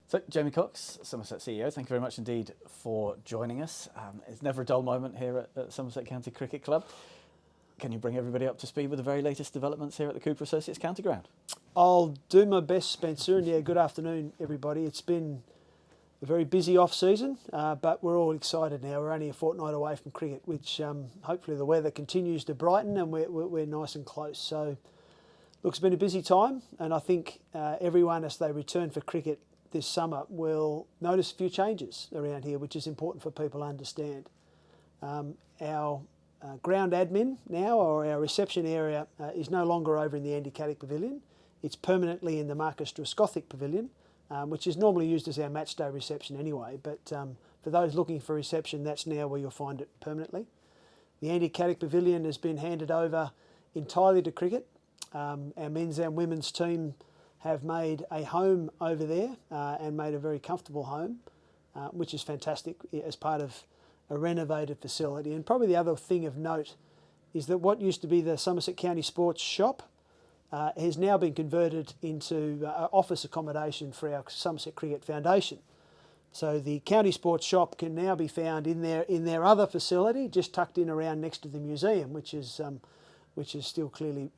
So, Jamie Cox, Somerset CEO, thank you very much indeed for joining us. It's never a dull moment here at Somerset County Cricket Club. Can you bring everybody up to speed with the very latest developments here at the Cooper Associates County Ground? I'll do my best, Spencer, and yeah, good afternoon, everybody. It's been a very busy off-season, but we're all excited now. We're only a fortnight away from cricket, which hopefully the weather continues to brighten and we're nice and close. So, look, it's been a busy time, and I think everyone, as they return for cricket this summer, will notice a few changes around here, which is important for people to understand. Our ground admin now, or our reception area, is no longer over in the Andy Caddick Pavilion. It's permanently in the Marcus Druscothic Pavilion, which is normally used as our match day reception anyway. But for those looking for reception, that's now where you'll find it permanently. The Andy Caddick Pavilion has been handed over entirely to cricket. Our men's and women's team have made a home over there and made a very comfortable home, which is fantastic as part of a renovated facility. And probably the other thing of note is that what used to be the Somerset County Sports Shop has now been converted into office accommodation for our Somerset Cricket Foundation. So the County Sports Shop can now be found in their other facility, just tucked in around next to the museum, which is still clearly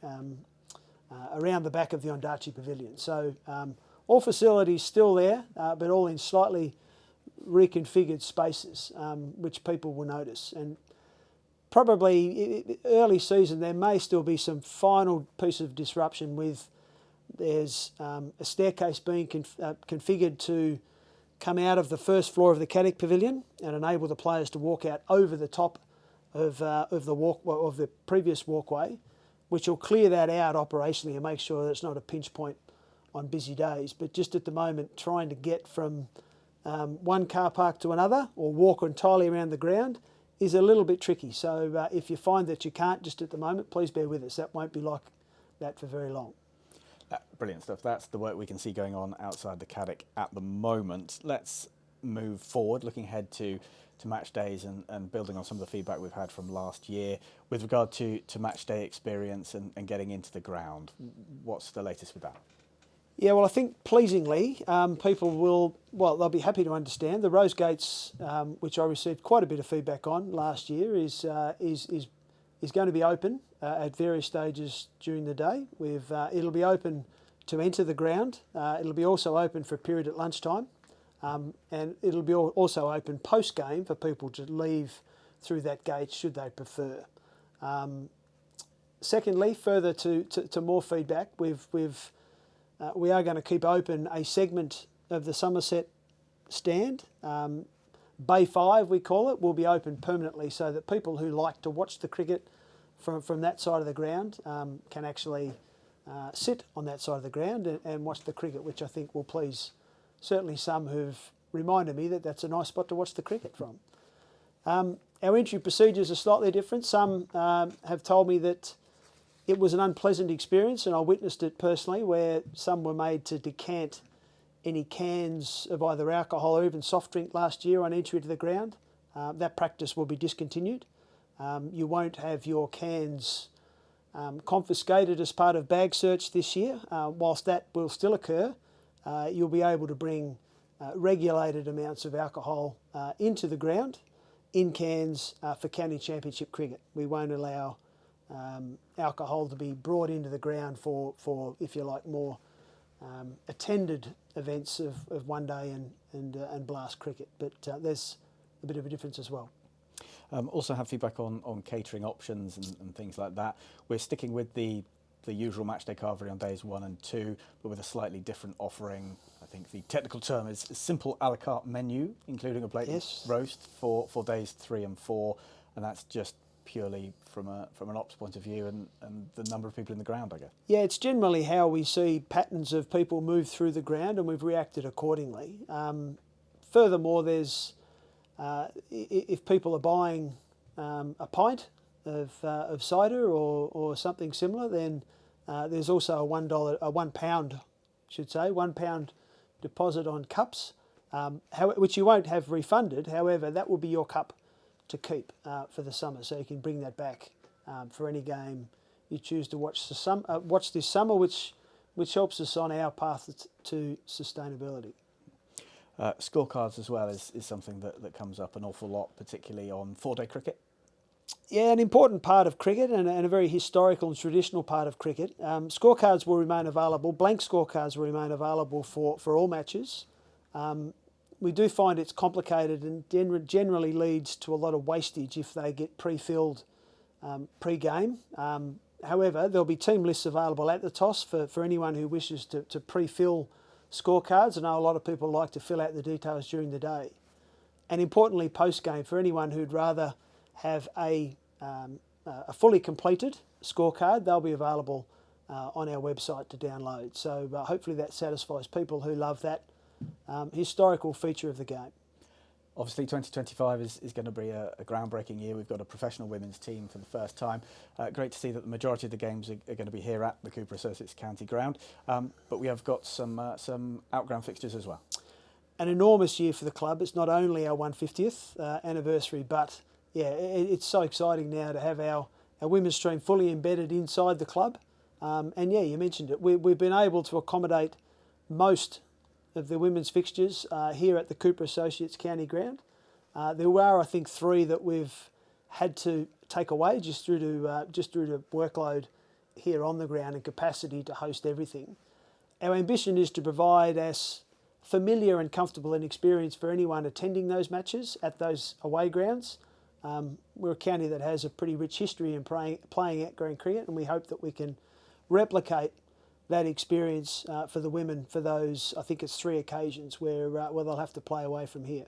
around the back of the Ondarchi Pavilion. So all facilities still there, but all in slightly reconfigured spaces, which people will notice. And probably early season, there may still be some final piece of disruption with there's a staircase being configured to come out of the first floor of the Caddick Pavilion and enable the players to walk out over the top of the previous walkway, which will clear that out operationally and make sure that it's not a pinch point on busy days. But just at the moment, trying to get from one car park to another or walk entirely around the ground is a little bit tricky. So if you find that you can't just at the moment, please bear with us. That won't be like that for very long. Brilliant stuff. That's the work we can see going on outside the Caddick at the moment. Let's move forward, looking ahead to match days and building on some of the feedback we've had from last year with regard to match day experience and getting into the ground. What's the latest with that? Yeah, well, I think pleasingly, people they'll be happy to understand the Rose Gates, which I received quite a bit of feedback on last year, is going to be open at various stages during the day. It'll be open to enter the ground. It'll be also open for a period at lunchtime. And it'll be also open post-game for people to leave through that gate should they prefer. Secondly, further to more feedback, we are going to keep open a segment of the Somerset stand. Bay 5, we call it, will be open permanently so that people who like to watch the cricket from that side of the ground can actually sit on that side of the ground and watch the cricket, which I think will please certainly some who've reminded me that that's a nice spot to watch the cricket from. Our entry procedures are slightly different. Some have told me that it was an unpleasant experience, and I witnessed it personally, where some were made to decant any cans of either alcohol or even soft drink last year on entry to the ground. That practice will be discontinued. You won't have your cans confiscated as part of bag search this year. Whilst that will still occur, you'll be able to bring regulated amounts of alcohol into the ground in cans for county championship cricket. We won't allow alcohol to be brought into the ground for if you like, more attended events of one day and blast cricket. But there's a bit of a difference as well. Also have feedback on catering options and things like that. We're sticking with the usual matchday carvery on days 1 and 2, but with a slightly different offering. I think the technical term is a simple a la carte menu, including a plate roast for days 3 and 4, and that's just purely from an ops point of view and the number of people in the ground, I guess. Yeah, it's generally how we see patterns of people move through the ground, and we've reacted accordingly. Furthermore, there's if people are buying a pint of cider or something similar, then there's also a £1 deposit on cups, which you won't have refunded. However, that will be your cup to keep for the summer, so you can bring that back for any game you choose to watch this summer, which helps us on our path to sustainability. Scorecards as well is something that comes up an awful lot, particularly on 4-day cricket. Yeah, an important part of cricket and a very historical and traditional part of cricket. Scorecards will remain available, blank scorecards will remain available for all matches. We do find it's complicated and generally leads to a lot of wastage if they get pre-filled pre-game. However, there'll be team lists available at the toss for anyone who wishes to pre-fill scorecards. I know a lot of people like to fill out the details during the day. And importantly, post-game, for anyone who'd rather have a fully completed scorecard, they'll be available on our website to download. So hopefully that satisfies people who love that historical feature of the game. Obviously 2025 is going to be a groundbreaking year. We've got a professional women's team for the first time. Great to see that the majority of the games are going to be here at the Cooper Associates County Ground. But we have got some outground fixtures as well. An enormous year for the club. It's not only our 150th anniversary, but yeah, it's so exciting now to have our women's team fully embedded inside the club. And yeah, you mentioned it. We've been able to accommodate most of the women's fixtures here at the Cooper Associates County Ground. There were, I think, 3 that we've had to take away just due to workload here on the ground and capacity to host everything. Our ambition is to provide as familiar and comfortable an experience for anyone attending those matches at those away grounds. We're a county that has a pretty rich history in playing outground cricket, and we hope that we can replicate that experience for the women for those, I think it's 3 occasions where they'll have to play away from here.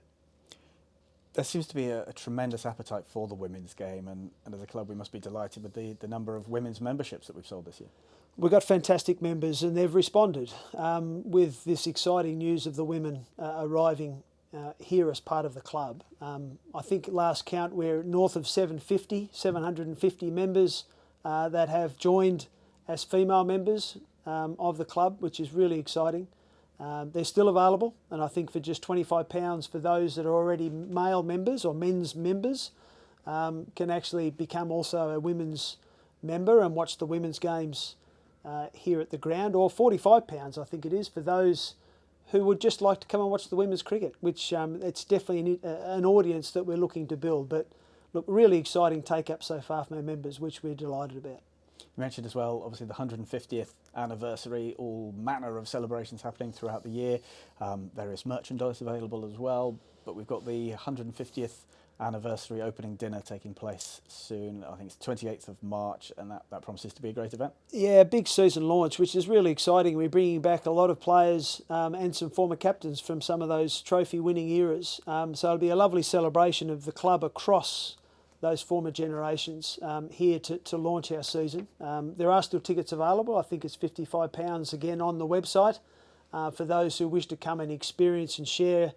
There seems to be a tremendous appetite for the women's game, and as a club we must be delighted with the number of women's memberships that we've sold this year. We've got fantastic members and they've responded with this exciting news of the women arriving here as part of the club. I think at last count we're north of 750 members that have joined as female members of the club, which is really exciting. They're still available, and I think for just £25 for those that are already male members or men's members can actually become also a women's member and watch the women's games here at the ground, or £45 I think it is for those who would just like to come and watch the women's cricket, which it's definitely an audience that we're looking to build. But look, really exciting take-up so far from our members, which we're delighted about. You mentioned as well, obviously, the 150th anniversary, all manner of celebrations happening throughout the year, various merchandise available as well, but we've got the 150th anniversary opening dinner taking place soon. I think it's 28th of March, and that promises to be a great event. Yeah, big season launch, which is really exciting. We're bringing back a lot of players and some former captains from some of those trophy-winning eras. So it'll be a lovely celebration of the club across those former generations here to launch our season. There are still tickets available. I think it's £55 again on the website for those who wish to come and experience and share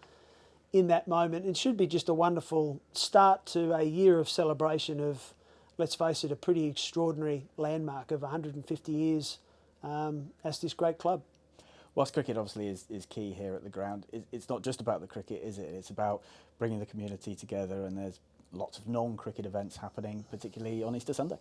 in that moment. It should be just a wonderful start to a year of celebration of, let's face it, a pretty extraordinary landmark of 150 years as this great club. Whilst cricket obviously is key here at the ground, it's not just about the cricket, is it? It's about bringing the community together, and there's lots of non-cricket events happening, particularly on Easter Sunday.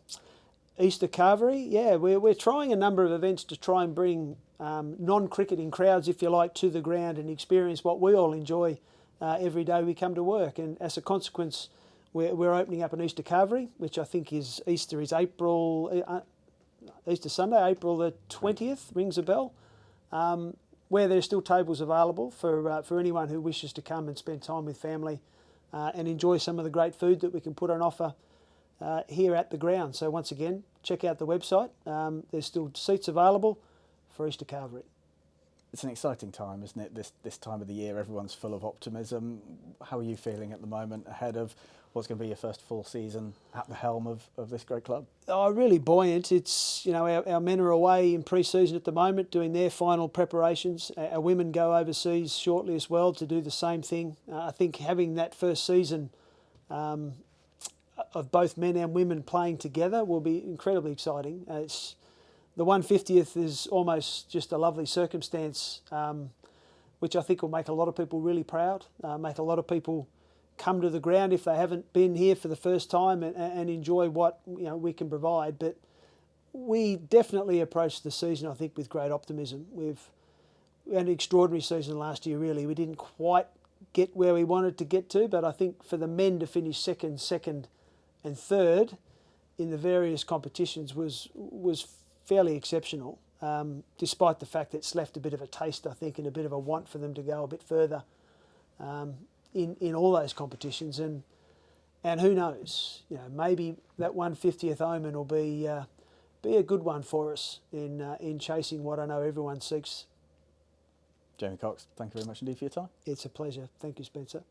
Easter Carvery, yeah, we're trying a number of events to try and bring non-cricketing crowds, if you like, to the ground and experience what we all enjoy every day we come to work. And as a consequence, we're opening up an Easter Carvery, which I think is Easter Sunday, April the 20th, rings a bell, where there's still tables available for anyone who wishes to come and spend time with family and enjoy some of the great food that we can put on offer here at the ground. So once again, check out the website. There's still seats available for Easter Carvery. It's an exciting time, isn't it? This time of the year, everyone's full of optimism. How are you feeling at the moment ahead of what's going to be your first full season at the helm of this great club? Oh, really buoyant. It's, our men are away in pre-season at the moment doing their final preparations. Our women go overseas shortly as well to do the same thing. I think having that first season of both men and women playing together will be incredibly exciting. The 150th is almost just a lovely circumstance, which I think will make a lot of people really proud, make a lot of people come to the ground if they haven't been here for the first time and enjoy what we can provide. But we definitely approach the season, I think, with great optimism. had an extraordinary season last year, really. We didn't quite get where we wanted to get to, but I think for the men to finish second and third in the various competitions was fairly exceptional, despite the fact that it's left a bit of a taste, I think, and a bit of a want for them to go a bit further in all those competitions. And who knows, maybe that 150th Omen will be a good one for us in chasing what I know everyone seeks. Jamie Cox, thank you very much indeed for your time. It's a pleasure. Thank you, Spencer.